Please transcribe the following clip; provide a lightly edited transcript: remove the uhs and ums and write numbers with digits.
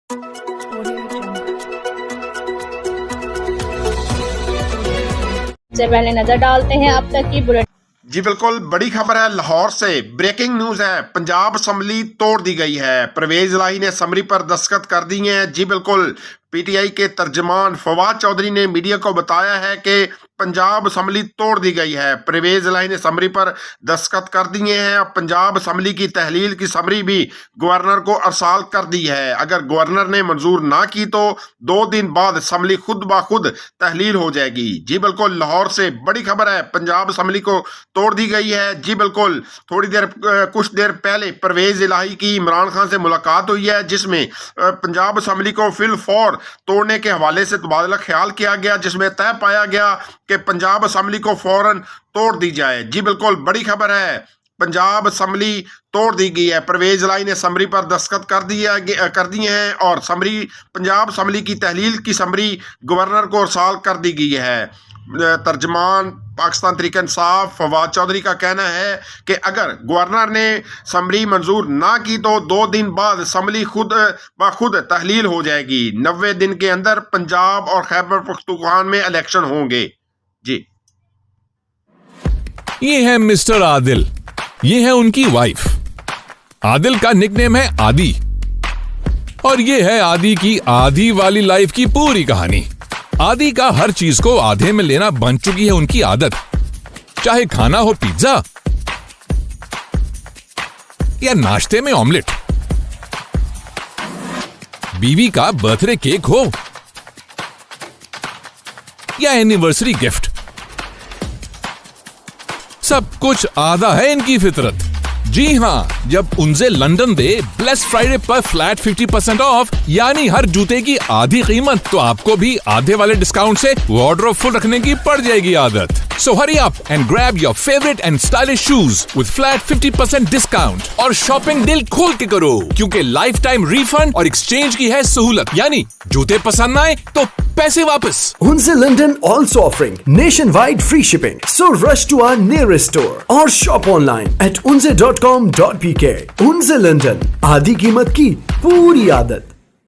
से पहले नजर डालते हैं अब तक की बुलेटिन। जी बिल्कुल, बड़ी खबर है लाहौर से, ब्रेकिंग न्यूज है। पंजाब असम्बली तोड़ दी गई है। परवेज इलाही ने समरी पर दस्तखत कर दिए हैं। जी बिल्कुल, पीटीआई के तर्जमान फवाद चौधरी ने मीडिया को बताया है कि पंजाब असम्बली तोड़ दी गई है। परवेज इलाही ने समरी पर दस्तखत कर दिए हैं। अब पंजाब असम्बली की तहलील की समरी भी गवर्नर को अरसाल कर दी है। अगर गवर्नर ने मंजूर ना की तो 2 दिन बाद असम्बली खुद ब खुद तहलील हो जाएगी। जी बिल्कुल, लाहौर से बड़ी खबर है, पंजाब असम्बली को तोड़ दी गई है। जी बिल्कुल, कुछ देर पहले परवेज इलाही की इमरान खान से मुलाकात हुई है, जिसमें पंजाब असम्बली को फिल फौर तोड़ने के हवाले से तबादला ख्याल किया गया, जिसमें तय पाया गया कि पंजाब असम्बली को फौरन तोड़ दी जाए। जी बिल्कुल, बड़ी खबर है, पंजाब असम्बली तोड़ दी गई है। परवेज इलाही ने समरी पर दस्तखत कर दिए हैं और समरी पंजाब असम्बली की तहलील की समरी गवर्नर को अरसाल कर दी गई है। तर्जमान पाकिस्तान तहरीक इंसाफ फवाद चौधरी का कहना है कि अगर गवर्नर ने समरी मंजूर ना की तो 2 दिन बाद असम्बली खुद ब खुद तहलील हो जाएगी। 90 दिन के अंदर पंजाब और खैबर पख्तूनख्वान में इलेक्शन होंगे। जी, ये है मिस्टर आदिल, ये है उनकी वाइफ। आदिल का निकनेम है आदि और ये है आदि की आधी वाली लाइफ की पूरी कहानी। आदि का हर चीज को आधे में लेना बन चुकी है उनकी आदत, चाहे खाना हो पिज्जा या नाश्ते में ऑमलेट, बीवी का बर्थडे केक हो या एनिवर्सरी गिफ्ट, सब कुछ आधा है इनकी फितरत। जी हाँ, जब उनसे लंदन दे ब्लेस्ड फ्राइडे पर फ्लैट 50% ऑफ, यानी हर जूते की आधी कीमत, तो आपको भी आधे वाले डिस्काउंट से वार्डरोब फुल रखने की पड़ जाएगी आदत। So hurry up and grab your favorite and stylish shoes with flat 50% discount और शॉपिंग दिल खोल के करो, क्योंकि लाइफ टाइम रिफंड और एक्सचेंज की है सहूलत, यानी जूते पसंद आए तो पैसे वापस। Unze London also offering nationwide free shipping. So rush to our nearest store or shop online at unze.com.pk. Unze London, आधी कीमत की पूरी आदत।